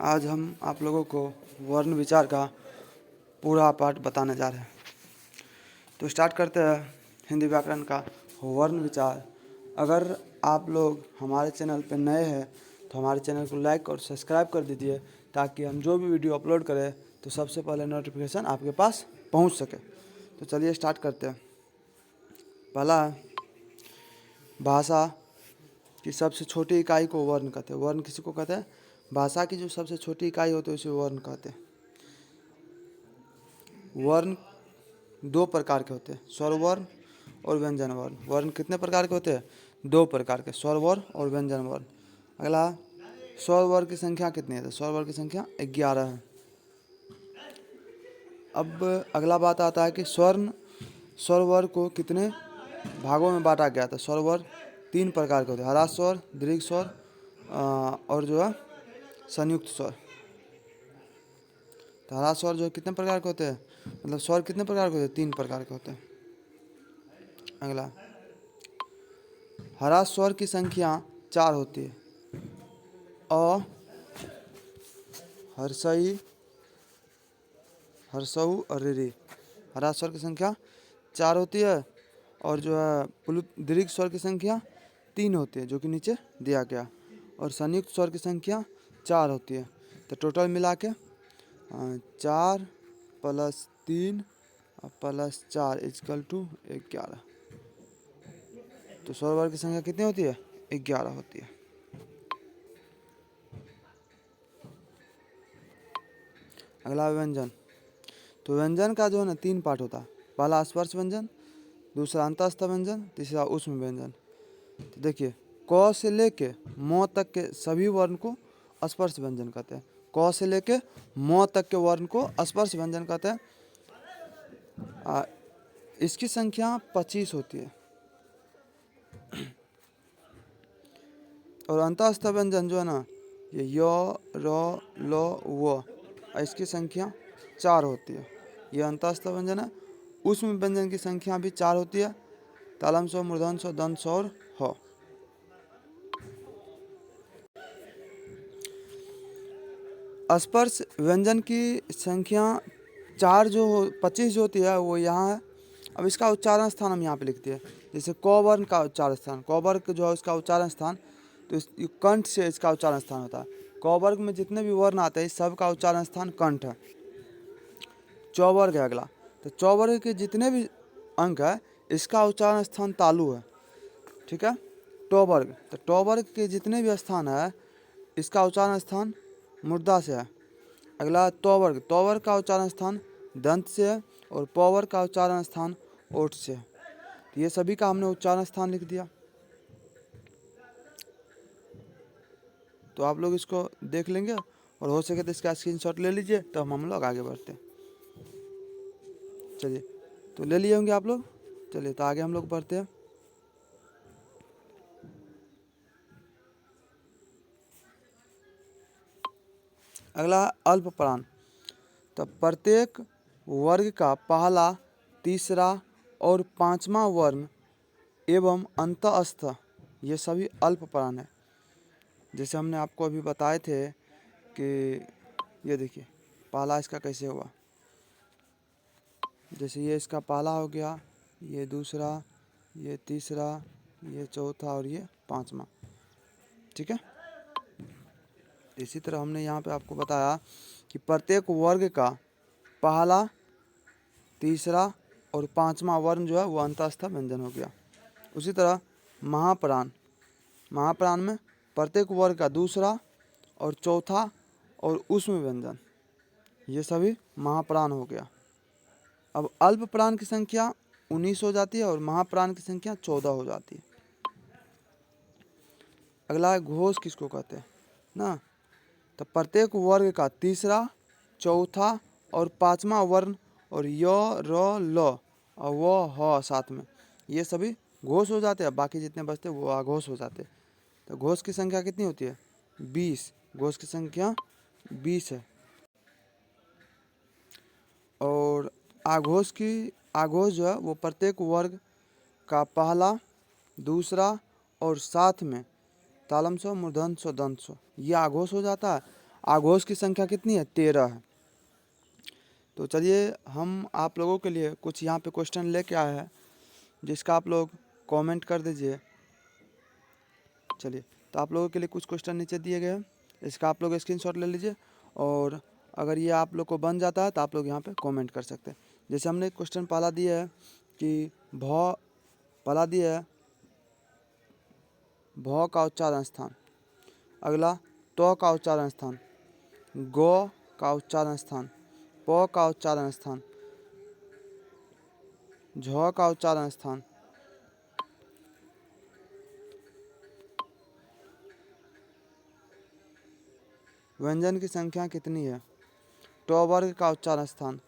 आज हम आप लोगों को वर्ण विचार का पूरा पाठ बताने जा रहे हैं। तो स्टार्ट करते हैं हिंदी व्याकरण का वर्ण विचार। अगर आप लोग हमारे चैनल पर नए हैं तो हमारे चैनल को लाइक और सब्सक्राइब कर दीजिए, ताकि हम जो भी वीडियो अपलोड करें तो सबसे पहले नोटिफिकेशन आपके पास पहुंच सके। तो चलिए स्टार्ट करते हैं। पहला, भाषा की सबसे छोटी इकाई को वर्ण कहते हैं। वर्ण किसी को कहते हैं? भाषा की जो सबसे छोटी इकाई होती है उसे वर्ण कहते हैं। वर्ण दो प्रकार के होते हैं, स्वर वर्ण और व्यंजन वर्ण। वर्ण कितने प्रकार के होते हैं? दो प्रकार के, स्वर वर्ण और व्यंजन वर्ण। अगला, स्वर वर्ण की संख्या कितनी है? तो स्वर वर्ण की संख्या 11 है। अब अगला बात आता है कि स्वर वर्ण को कितने भागों में बांटा गया था। स्वर वर्ण 3 प्रकार के होते हैं, ह्रास स्वर, दीर्घ स्वर और जो है संयुक्त स्वर। तो ह्रास स्वर जो कितने प्रकार के होते हैं, मतलब स्वर कितने प्रकार के होते हैं? 3 प्रकार के होते हैं। अगला, ह्रास स्वर की संख्या 4 होती है। अ, हर्षई, हर्षऊ और ऋ। ह्रास स्वर की संख्या 4 होती है और जो है दीर्घ स्वर की संख्या 3 होती है, जो कि नीचे दिया गया। और संयुक्त स्वर की संख्या 4 होती है। तो टोटल मिला के 4 + 3 + 4 = 11। तो स्वर वर्ग की संख्या कितनी होती है? 11 होती है। अगला, व्यंजन। तो व्यंजन का जो है ना 3 पार्ट होता है। पहला स्पर्श व्यंजन, दूसरा अंतःस्थ व्यंजन, तीसरा ऊष्म व्यंजन। तो देखिए, क से लेके म तक के सभी वर्ण को स्पर्श व्यंजन कहते हैं। क से लेके म तक के वर्ण को स्पर्श व्यंजन कहते हैं। इसकी संख्या 25 होती है। और अंतःस्थ व्यंजन जो है ना, ये य, र, ल, व, इसकी संख्या 4 होती है। ये अंतःस्थ व्यंजन है। ऊष्म व्यंजन की संख्या भी 4 होती है, तालम स्व, मूर्धन स्व, दंत स्व और ह। स्पर्श व्यंजन की संख्या 25 जो होती है वो यहाँ है। अब इसका उच्चारण स्थान हम यहाँ पे लिखते हैं। जैसे क वर्ण का उच्चारण स्थान, क वर्ग जो है उसका उच्चारण स्थान, तो इस कंठ से इसका उच्चारण स्थान होता है। क वर्ग में जितने भी वर्ण आते हैं सब का उच्चारण स्थान कंठ है। च वर्ग है अगला। तो च वर्ग के जितने भी अंक है इसका उच्चारण स्थान तालु है। ठीक है। ट वर्ग, तो ट वर्ग के जितने भी स्थान है इसका उच्चारण स्थान मूर्धा से है। अगला, त वर्ग का उच्चारण स्थान दंत से है और प वर्ग का उच्चारण स्थान ओठ से है। तो ये सभी का हमने उच्चारण स्थान लिख दिया। तो आप लोग इसको देख लेंगे और हो सके तो इसका स्क्रीनशॉट ले लीजिए, तो हम लोग आगे बढ़ते हैं। चलिए, तो ले लिए होंगे आप लोग। चलिए, तो आगे हम लोग बढ़ते हैं। अगला, अल्प प्राण। तो प्रत्येक वर्ग का पहला, तीसरा और 5वां वर्ण एवं अंतःस्थ ये सभी अल्प प्राण है। जैसे हमने आपको अभी बताए थे कि ये देखिए पहला इसका कैसे हुआ। जैसे ये इसका पहला हो गया, ये दूसरा, ये तीसरा, ये चौथा और ये 5वां। ठीक है। इसी तरह हमने यहाँ पे आपको बताया कि प्रत्येक वर्ग का पहला, तीसरा और 5वां वर्ण जो है वो अंतःस्थ व्यंजन हो गया। उसी तरह महाप्राण में प्रत्येक वर्ग का दूसरा और चौथा और ऊष्म व्यंजन, ये सभी महाप्राण हो गया। अब अल्प प्राण की संख्या 19 हो जाती है और महाप्राण की संख्या 14 हो जाती है। अगला है घोष, किसको कहते हैं ना। तो प्रत्येक वर्ग का तीसरा, चौथा और 5वां वर्ण और य, र, ल और व, ह साथ में, ये सभी घोष हो जाते हैं। बाकी जितने बचते वो अघोष हो जाते हैं। तो घोष की संख्या कितनी होती है? 20। घोष की संख्या 20 है। और आघोष जो है वो प्रत्येक वर्ग का पहला, दूसरा और साथ में तालम स्व, मूर्धन स्व, दंत स्व, ये आघोष हो जाता है। आघोष की संख्या कितनी है? 13 है। तो चलिए हम आप लोगों के लिए कुछ यहाँ पे क्वेश्चन लेके आए हैं, जिसका आप लोग कमेंट कर दीजिए। चलिए, तो आप लोगों के लिए कुछ क्वेश्चन नीचे दिए गए हैं, इसका आप लोग स्क्रीनशॉट ले लीजिए, और अगर ये आप लोग को बन जाता है तो आप लोग यहाँ पे कमेंट कर सकते हैं। जैसे हमने क्वेश्चन पहला दिया है कि पहला दिया है भ का उच्चारण स्थान, अगला त का उच्चारण स्थान, ग का उच्चारण स्थान, प का उच्चारण स्थान, झ का उच्चारण स्थान, व्यंजन की संख्या कितनी है, ट वर्ग का उच्चारण स्थान,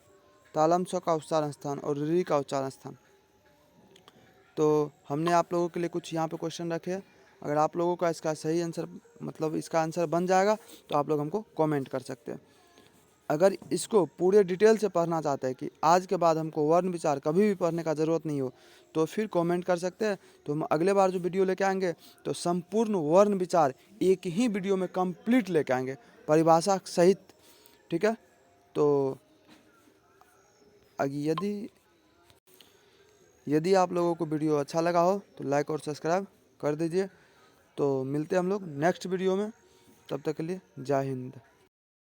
तालम स का उच्चारण स्थान और री का उच्चारण स्थान। तो हमने आप लोगों के लिए कुछ यहाँ पे क्वेश्चन रखे हैं। अगर आप लोगों का इसका सही आंसर मतलब इसका आंसर बन जाएगा तो आप लोग हमको कमेंट कर सकते हैं। अगर इसको पूरे डिटेल से पढ़ना चाहते हैं कि आज के बाद हमको वर्ण विचार कभी भी पढ़ने का ज़रूरत नहीं हो, तो फिर कमेंट कर सकते हैं। तो हम अगले बार जो वीडियो लेके आएंगे तो संपूर्ण वर्ण विचार एक ही वीडियो में कंप्लीट लेके आएंगे, परिभाषा सहित। ठीक है, तो यदि आप लोगों को वीडियो अच्छा लगा हो तो लाइक और सब्सक्राइब कर दीजिए। तो मिलते हैं हम लोग नेक्स्ट वीडियो में, तब तक के लिए जय हिंद।